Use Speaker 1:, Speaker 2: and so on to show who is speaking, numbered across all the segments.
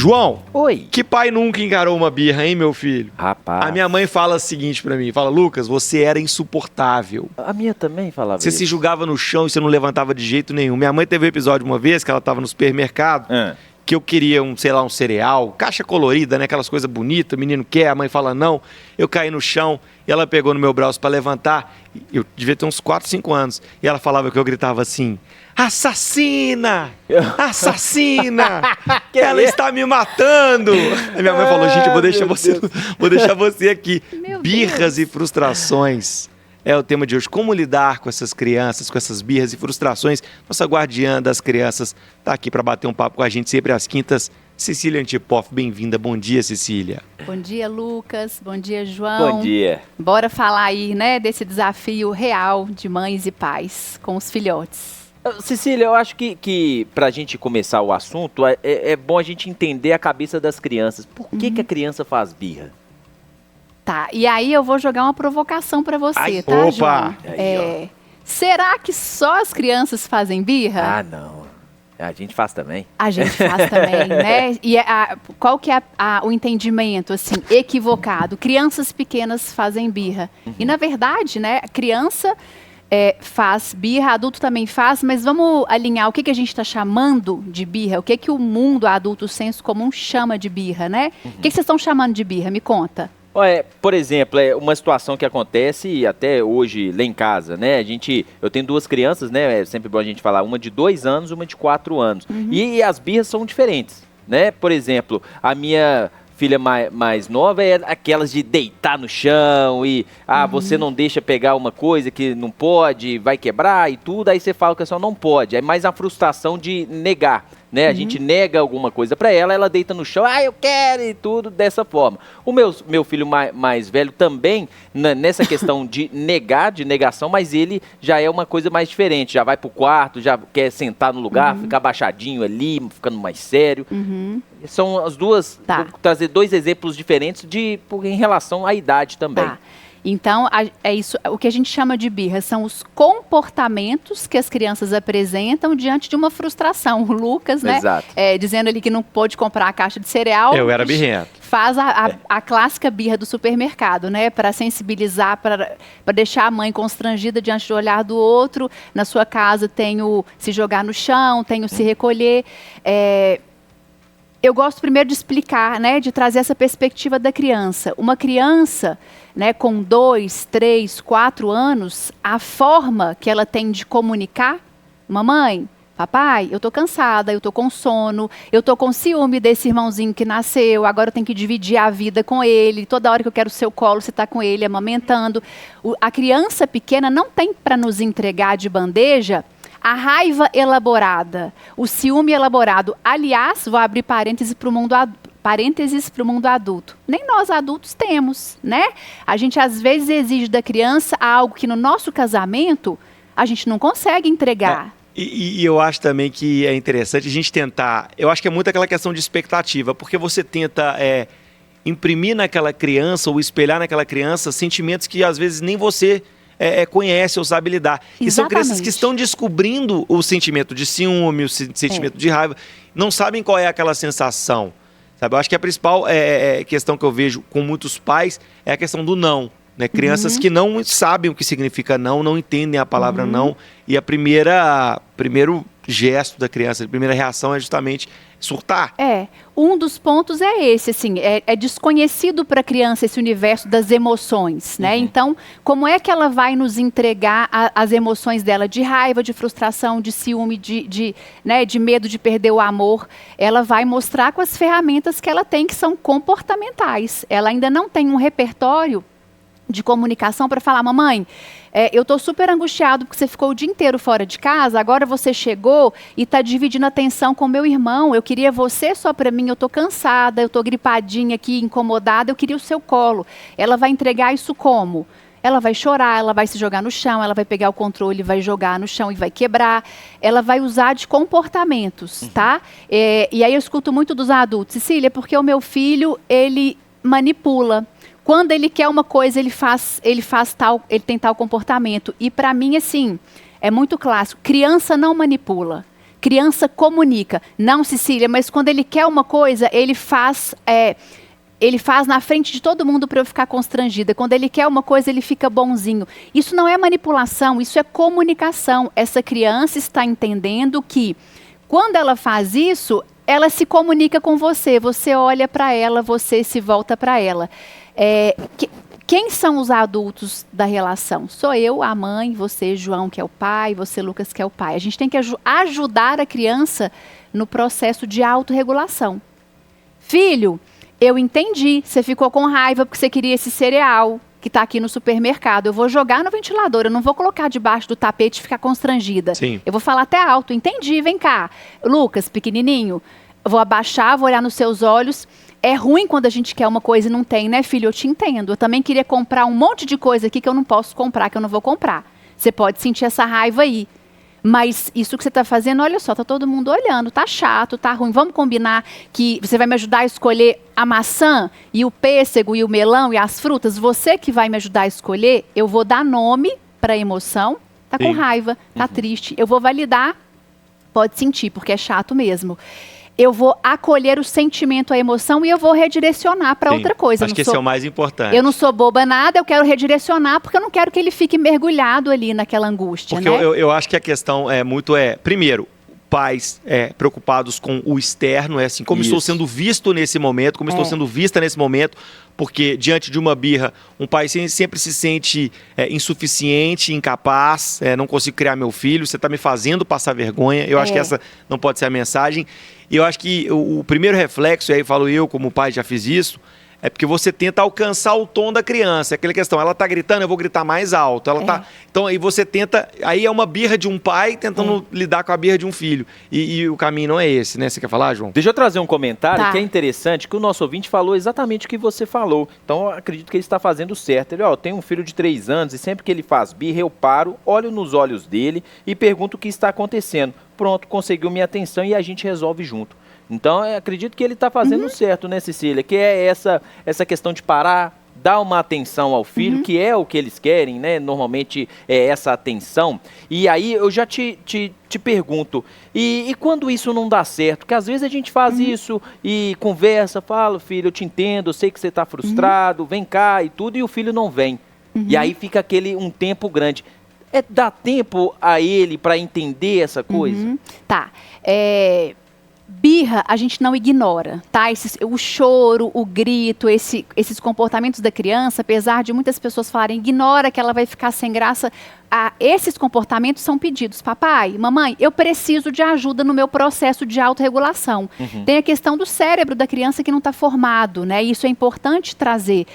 Speaker 1: João,
Speaker 2: Oi.
Speaker 1: que pai nunca encarou uma birra, hein, meu filho?
Speaker 2: Rapaz.
Speaker 1: A minha mãe fala o seguinte pra mim, fala, Lucas, você era insuportável.
Speaker 2: A minha também falava
Speaker 1: Você
Speaker 2: isso.
Speaker 1: se julgava no chão e você não levantava de jeito nenhum. Minha mãe teve um episódio uma vez que ela tava no supermercado, que eu queria um cereal, caixa colorida, né, aquelas coisas bonitas, o menino quer, a mãe fala não. Eu caí no chão e ela pegou no meu braço pra levantar. Eu devia ter uns 4, 5 anos. E ela falava que eu gritava assim, assassina! Assassina! Ela está me matando! A minha mãe falou, gente, eu vou deixar você aqui. Birras e frustrações é o tema de hoje. Como lidar com essas crianças, com essas birras e frustrações? Nossa guardiã das crianças está aqui para bater um papo com a gente sempre às quintas. Cecília Antipoff, bem-vinda. Bom dia, Cecília.
Speaker 3: Bom dia, Lucas. Bom dia, João.
Speaker 2: Bom dia.
Speaker 3: Bora falar aí, né, desse desafio real de mães e pais com os filhotes.
Speaker 2: Cecília, eu acho que pra gente começar o assunto, é bom a gente entender a cabeça das crianças. Por que a criança faz birra?
Speaker 3: Tá, e aí eu vou jogar uma provocação pra você,
Speaker 2: Ai,
Speaker 3: tá,
Speaker 1: opa!
Speaker 3: João?
Speaker 2: Aí,
Speaker 3: Será que só as crianças fazem birra?
Speaker 2: Ah, não. A gente faz também.
Speaker 3: A gente faz também, né? E qual que é o entendimento, assim, equivocado? Crianças pequenas fazem birra. E, na verdade, né, a criança faz birra, adulto também faz, mas vamos alinhar o que a gente está chamando de birra, o que o mundo adulto, o senso comum, chama de birra, né? O que vocês estão chamando de birra? Me conta.
Speaker 2: Por exemplo, é uma situação que acontece até hoje lá em casa, né? Eu tenho 2 crianças, né? É sempre bom a gente falar, uma de 2 anos, uma de 4 anos. E as birras são diferentes, né? Por exemplo, a minha filha mais nova é aquelas de deitar no chão e você não deixa pegar uma coisa que não pode, vai quebrar e tudo, aí você fala que só não pode. É mais a frustração de negar, né? A gente nega alguma coisa pra ela, ela deita no chão, eu quero e tudo dessa forma. O meu filho mais velho também, nessa questão de negação, mas ele já é uma coisa mais diferente, já vai pro quarto, já quer sentar no lugar, ficar abaixadinho ali, ficando mais sério. São as duas, vou trazer 2 exemplos diferentes em relação à idade também.
Speaker 3: Tá. Então, é isso. O que a gente chama de birra são os comportamentos que as crianças apresentam diante de uma frustração. O Lucas, né?
Speaker 2: Exato.
Speaker 3: Dizendo ali que não pôde comprar a caixa de cereal.
Speaker 1: Eu era birrento.
Speaker 3: Faz a clássica birra do supermercado, né? Para sensibilizar, para deixar a mãe constrangida diante do olhar do outro. Na sua casa tem o se jogar no chão, tem o se recolher. Eu gosto primeiro de explicar, né, de trazer essa perspectiva da criança. Uma criança, né, com 2, 3, 4 anos, a forma que ela tem de comunicar, mamãe, papai, eu tô cansada, eu tô com sono, eu tô com ciúme desse irmãozinho que nasceu, agora eu tenho que dividir a vida com ele, toda hora que eu quero o seu colo, você tá com ele amamentando. A criança pequena não tem para nos entregar de bandeja a raiva elaborada, o ciúme elaborado. Aliás, vou abrir parênteses para o mundo adulto. Nem nós adultos temos, né? A gente às vezes exige da criança algo que no nosso casamento a gente não consegue entregar.
Speaker 1: E eu acho também que é interessante a gente tentar, eu acho que é muito aquela questão de expectativa, porque você tenta imprimir naquela criança ou espelhar naquela criança sentimentos que às vezes nem você conhece ou sabe lidar. E são crianças que estão descobrindo o sentimento de ciúme, o sentimento de raiva, não sabem qual é aquela sensação. Sabe? Eu acho que a principal questão que eu vejo com muitos pais é a questão do não. Né? Crianças que não sabem o que significa não entendem a palavra não, e primeiro gesto da criança, a primeira reação é justamente surtar.
Speaker 3: Um dos pontos é esse, assim, é desconhecido para a criança esse universo das emoções, né? Então, como é que ela vai nos entregar as emoções dela de raiva, de frustração, de ciúme, de medo de perder o amor? Ela vai mostrar com as ferramentas que ela tem, que são comportamentais. Ela ainda não tem um repertório de comunicação para falar, mamãe, eu estou super angustiado porque você ficou o dia inteiro fora de casa, agora você chegou e está dividindo a atenção com meu irmão, eu queria você só para mim, eu estou cansada, eu estou gripadinha aqui, incomodada, eu queria o seu colo. Ela vai entregar isso como? Ela vai chorar, ela vai se jogar no chão, ela vai pegar o controle, vai jogar no chão e vai quebrar. Ela vai usar de comportamentos, tá? E aí eu escuto muito dos adultos, Cecília, porque o meu filho, ele manipula. Quando ele quer uma coisa, ele tem tal comportamento. E para mim, assim, é muito clássico. Criança não manipula. criança comunica. Não, Cecília, mas quando ele quer uma coisa, ele faz na frente de todo mundo para eu ficar constrangida. Quando ele quer uma coisa, ele fica bonzinho. Isso não é manipulação, isso é comunicação. Essa criança está entendendo que quando ela faz isso, ela se comunica com você. Você olha para ela, você se volta para ela. Quem são os adultos da relação? Sou eu, a mãe, você, João, que é o pai, você, Lucas, que é o pai. A gente tem que ajudar a criança no processo de autorregulação. Filho, eu entendi, você ficou com raiva porque você queria esse cereal que está aqui no supermercado. Eu vou jogar no ventilador, eu não vou colocar debaixo do tapete e ficar constrangida.
Speaker 1: Sim.
Speaker 3: Eu vou falar até alto, entendi, vem cá. Lucas, pequenininho, eu vou abaixar, vou olhar nos seus olhos. É ruim quando a gente quer uma coisa e não tem, né, filho? Eu te entendo. Eu também queria comprar um monte de coisa aqui que eu não posso comprar, que eu não vou comprar. Você pode sentir essa raiva aí. Mas isso que você está fazendo, olha só, tá todo mundo olhando, tá chato, tá ruim. Vamos combinar que você vai me ajudar a escolher a maçã e o pêssego e o melão e as frutas? Você que vai me ajudar a escolher, eu vou dar nome para a emoção. Tá com raiva, tá triste. Eu vou validar, pode sentir, porque é chato mesmo. Eu vou acolher o sentimento, a emoção e eu vou redirecionar para outra coisa.
Speaker 1: Acho que esse é o mais importante.
Speaker 3: Eu não sou boba nada, eu quero redirecionar porque eu não quero que ele fique mergulhado ali naquela angústia,
Speaker 1: porque
Speaker 3: né?
Speaker 1: eu acho que a questão primeiro, pais preocupados com o externo, assim, como estou sendo visto nesse momento, como estou sendo vista nesse momento, porque diante de uma birra, um pai sempre se sente insuficiente, incapaz, não consigo criar meu filho, você está me fazendo passar vergonha. Eu acho que essa não pode ser a mensagem. E eu acho que o primeiro reflexo, e aí falo eu como pai já fiz isso, é porque você tenta alcançar o tom da criança. É aquela questão, ela tá gritando, eu vou gritar mais alto. Então aí você tenta, aí é uma birra de um pai tentando lidar com a birra de um filho. E o caminho não é esse, né? Você quer falar, João?
Speaker 2: Deixa eu trazer um comentário que é interessante, que o nosso ouvinte falou exatamente o que você falou. Então eu acredito que ele está fazendo certo. Ele, tem um filho de 3 anos e sempre que ele faz birra, eu paro, olho nos olhos dele e pergunto o que está acontecendo. Pronto, conseguiu minha atenção e a gente resolve junto. Então, eu acredito que ele está fazendo certo, né, Cecília? Que é essa questão de parar, dar uma atenção ao filho, que é o que eles querem, né? Normalmente é essa atenção. E aí eu já te pergunto, e quando isso não dá certo? Porque às vezes a gente faz isso e conversa, fala, filho, eu te entendo, eu sei que você está frustrado, vem cá e tudo, e o filho não vem. E aí fica um tempo grande. Dá tempo a ele para entender essa coisa?
Speaker 3: Tá. Birra, a gente não ignora, tá? O choro, o grito, esses comportamentos da criança, apesar de muitas pessoas falarem, ignora que ela vai ficar sem graça, esses comportamentos são pedidos. Papai, mamãe, eu preciso de ajuda no meu processo de autorregulação. Tem a questão do cérebro da criança que não está formado, né? Isso é importante trazer.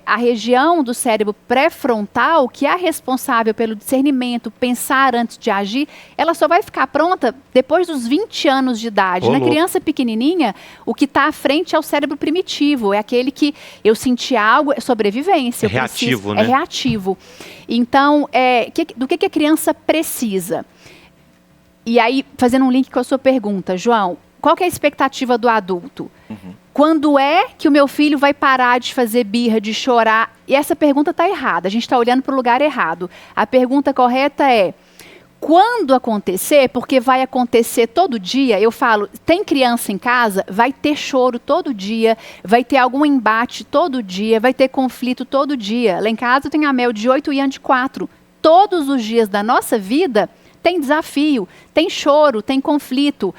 Speaker 3: A região do cérebro pré-frontal, que é a responsável pelo discernimento, pensar antes de agir, ela só vai ficar pronta depois dos 20 anos de idade. Na criança pequenininha, o que está à frente é o cérebro primitivo, é aquele que eu senti algo, é sobrevivência.
Speaker 1: É reativo, né?
Speaker 3: É reativo. Então, do que a criança precisa? E aí, fazendo um link com a sua pergunta, João, qual que é a expectativa do adulto? Quando é que o meu filho vai parar de fazer birra, de chorar? E essa pergunta está errada, a gente está olhando para o lugar errado. A pergunta correta é, quando acontecer, porque vai acontecer todo dia, eu falo, tem criança em casa, vai ter choro todo dia, vai ter algum embate todo dia, vai ter conflito todo dia. Lá em casa eu tenho a Mel de 8 e a Ian de 4. Todos os dias da nossa vida tem desafio, tem choro, tem conflito.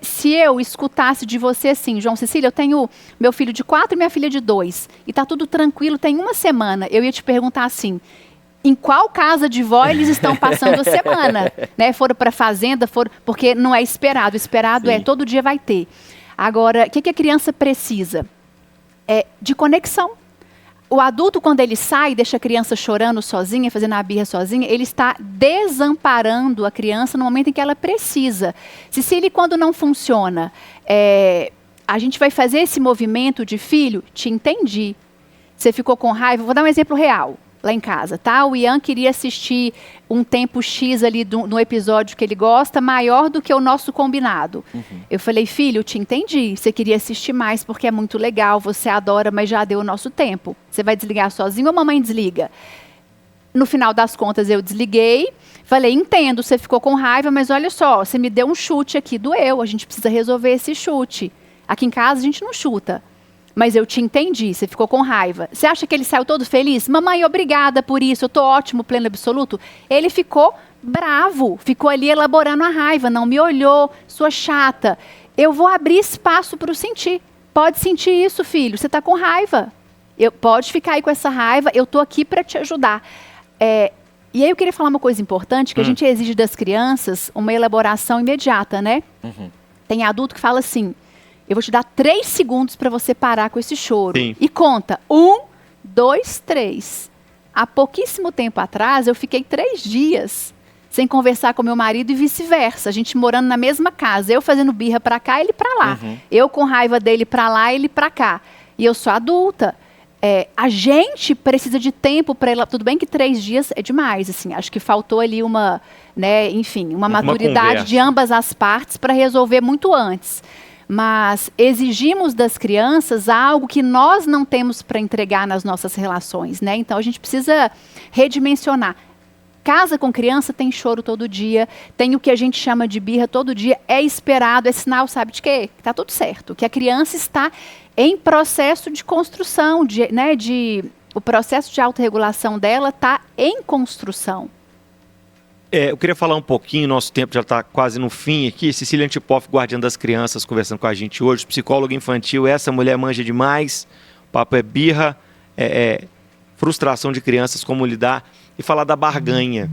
Speaker 3: Se eu escutasse de você assim, João, Cecília, eu tenho meu filho de 4 e minha filha de 2, e tá tudo tranquilo, tem uma semana, eu ia te perguntar assim, em qual casa de vó eles estão passando a semana, né? Foram para a fazenda, porque não é esperado. Esperado
Speaker 2: Sim.
Speaker 3: Todo dia vai ter. Agora, o que a criança precisa? De conexão. O adulto, quando ele sai, deixa a criança chorando sozinha, fazendo a birra sozinha, ele está desamparando a criança no momento em que ela precisa. Cecília, quando não funciona, a gente vai fazer esse movimento de filho, te entendi. Você ficou com raiva, vou dar um exemplo real. Lá em casa, tá? O Ian queria assistir um tempo X ali no episódio que ele gosta, maior do que o nosso combinado. Eu falei, filho, eu te entendi. Você queria assistir mais porque é muito legal, você adora, mas já deu o nosso tempo. Você vai desligar sozinho ou a mamãe desliga? No final das contas, eu desliguei. Falei, entendo, você ficou com raiva, mas olha só, você me deu um chute aqui, doeu, a gente precisa resolver esse chute. Aqui em casa a gente não chuta. Mas eu te entendi, você ficou com raiva. Você acha que ele saiu todo feliz? Mamãe, obrigada por isso, eu tô ótimo, pleno absoluto. Ele ficou bravo, ficou ali elaborando a raiva, não me olhou, sua chata. Eu vou abrir espaço para o sentir. Pode sentir isso, filho, você está com raiva. Pode ficar aí com essa raiva, eu tô aqui para te ajudar. E aí eu queria falar uma coisa importante, que a gente exige das crianças uma elaboração imediata, né? Tem adulto que fala assim, eu vou te dar 3 segundos para você parar com esse choro.
Speaker 1: Sim.
Speaker 3: E conta, 1, 2, 3. Há pouquíssimo tempo atrás, eu fiquei 3 dias sem conversar com meu marido e vice-versa. A gente morando na mesma casa, eu fazendo birra para cá, ele para lá. Eu com raiva dele para lá, ele para cá. E eu sou adulta. A gente precisa de tempo para ela. Tudo bem que 3 dias é demais, assim. Acho que faltou ali uma maturidade
Speaker 1: conversa
Speaker 3: de ambas as partes para resolver muito antes. Mas exigimos das crianças algo que nós não temos para entregar nas nossas relações, né? Então a gente precisa redimensionar. Casa com criança tem choro todo dia, tem o que a gente chama de birra todo dia, é esperado, é sinal, sabe de quê? Que está tudo certo, que a criança está em processo de construção, o processo de autorregulação dela está em construção.
Speaker 1: Eu queria falar um pouquinho, nosso tempo já está quase no fim aqui. Cecília Antipoff, guardiã das crianças, conversando com a gente hoje, psicóloga infantil. Essa mulher manja demais, o papo é birra, frustração de crianças, como lidar, e falar da barganha.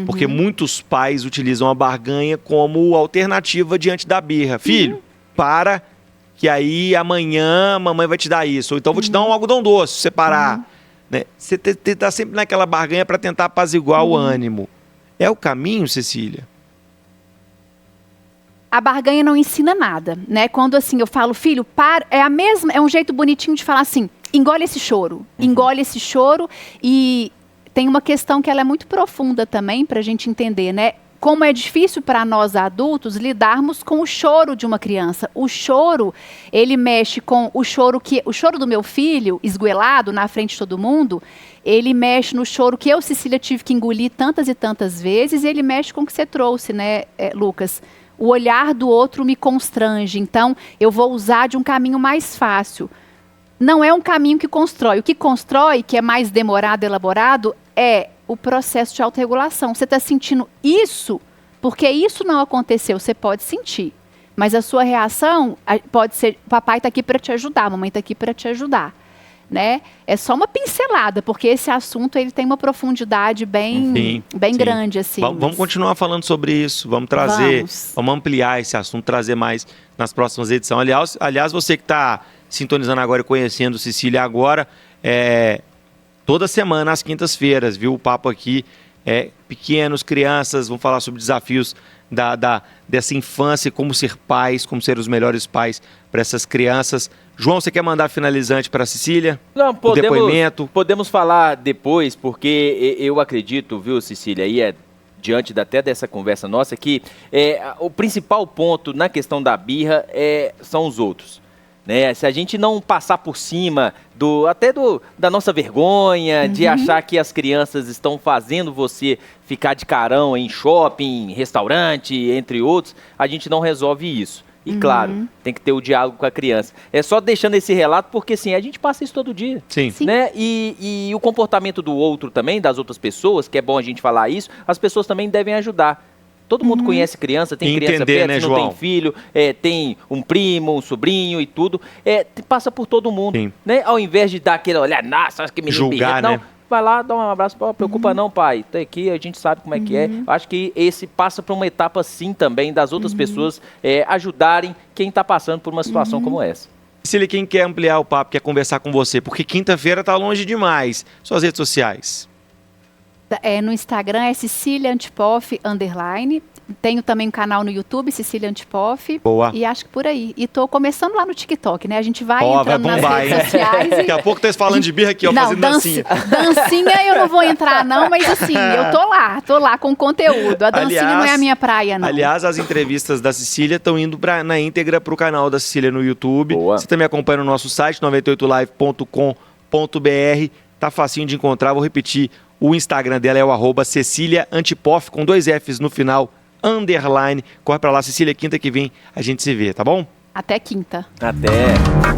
Speaker 1: Porque muitos pais utilizam a barganha como alternativa diante da birra. Filho, para, que aí amanhã a mamãe vai te dar isso. Ou então vou te dar um algodão doce, se você parar. Né? Você está sempre naquela barganha para tentar apaziguar o ânimo. É o caminho, Cecília?
Speaker 3: A barganha não ensina nada, né? Quando assim eu falo, filho, para, é um jeito bonitinho de falar assim, engole esse choro, e tem uma questão que ela é muito profunda também para a gente entender, né? Como é difícil para nós adultos lidarmos com o choro de uma criança. O choro, ele mexe com o choro do meu filho, esgoelado na frente de todo mundo, ele mexe no choro que eu, Cecília, tive que engolir tantas e tantas vezes, e ele mexe com o que você trouxe, né, Lucas? O olhar do outro me constrange, então eu vou usar de um caminho mais fácil. Não é um caminho que constrói. O que constrói, que é mais demorado, elaborado, é o processo de autorregulação. Você está sentindo isso, porque isso não aconteceu, você pode sentir. Mas a sua reação pode ser, papai está aqui para te ajudar, mamãe está aqui para te ajudar. Né? É só uma pincelada, porque esse assunto ele tem uma profundidade bem grande. Assim,
Speaker 1: vamos continuar falando sobre isso, vamos trazer, vamos ampliar esse assunto, trazer mais nas próximas edições. Aliás, você que está sintonizando agora e conhecendo Cecília agora, toda semana, às quintas-feiras, viu? O papo aqui pequenos, crianças, vão falar sobre desafios dessa infância, como ser pais, como ser os melhores pais para essas crianças. João, você quer mandar finalizante para a Cecília?
Speaker 2: Não,
Speaker 1: depoimento?
Speaker 2: Podemos falar depois, porque eu acredito, viu, Cecília, aí diante até dessa conversa nossa, que o principal ponto na questão da birra são os outros. Né? Se a gente não passar por cima da nossa vergonha, de achar que as crianças estão fazendo você ficar de carão em shopping, restaurante, entre outros, a gente não resolve isso. E claro, tem que ter o diálogo com a criança. É só deixando esse relato, porque assim, a gente passa isso todo dia.
Speaker 1: Sim.
Speaker 2: Né? E o comportamento do outro também, das outras pessoas, que é bom a gente falar isso, as pessoas também devem ajudar. Todo mundo conhece criança, tem criança perto,
Speaker 1: né,
Speaker 2: não
Speaker 1: João?
Speaker 2: tem filho, tem um primo, um sobrinho e tudo. Passa por todo mundo. Né? Ao invés de dar aquele olhar, nossa, acho que me
Speaker 1: julgar,
Speaker 2: não,
Speaker 1: né?
Speaker 2: vai lá, dá um abraço, preocupa não, pai. Tá aqui, a gente sabe como é que é. Acho que esse passa por uma etapa, sim, também, das outras pessoas ajudarem quem está passando por uma situação como essa.
Speaker 1: Cecília, quem quer ampliar o papo, quer conversar com você, porque quinta-feira está longe demais. Suas redes sociais.
Speaker 3: No Instagram é Cecília Antipoff _. Tenho também um canal no YouTube, Cecília Antipoff.
Speaker 1: Boa.
Speaker 3: E acho que por aí. E tô começando lá no TikTok, né? A gente vai entrando
Speaker 1: vai bombar,
Speaker 3: nas redes sociais.
Speaker 1: Daqui a pouco tá falando de birra aqui, ó, fazendo dancinha.
Speaker 3: Dancinha eu não vou entrar não, mas assim, eu tô lá com conteúdo. A dancinha não é a minha praia, não.
Speaker 1: Aliás, as entrevistas da Cecília estão indo na íntegra pro canal da Cecília no YouTube.
Speaker 2: Boa.
Speaker 1: Você também acompanha no nosso site, 98live.com.br. Tá facinho de encontrar, vou repetir. O Instagram dela é o @CecíliaAntipoff, com 2 Fs no final, _. Corre pra lá, Cecília, quinta que vem a gente se vê, tá bom?
Speaker 3: Até quinta.
Speaker 2: Até.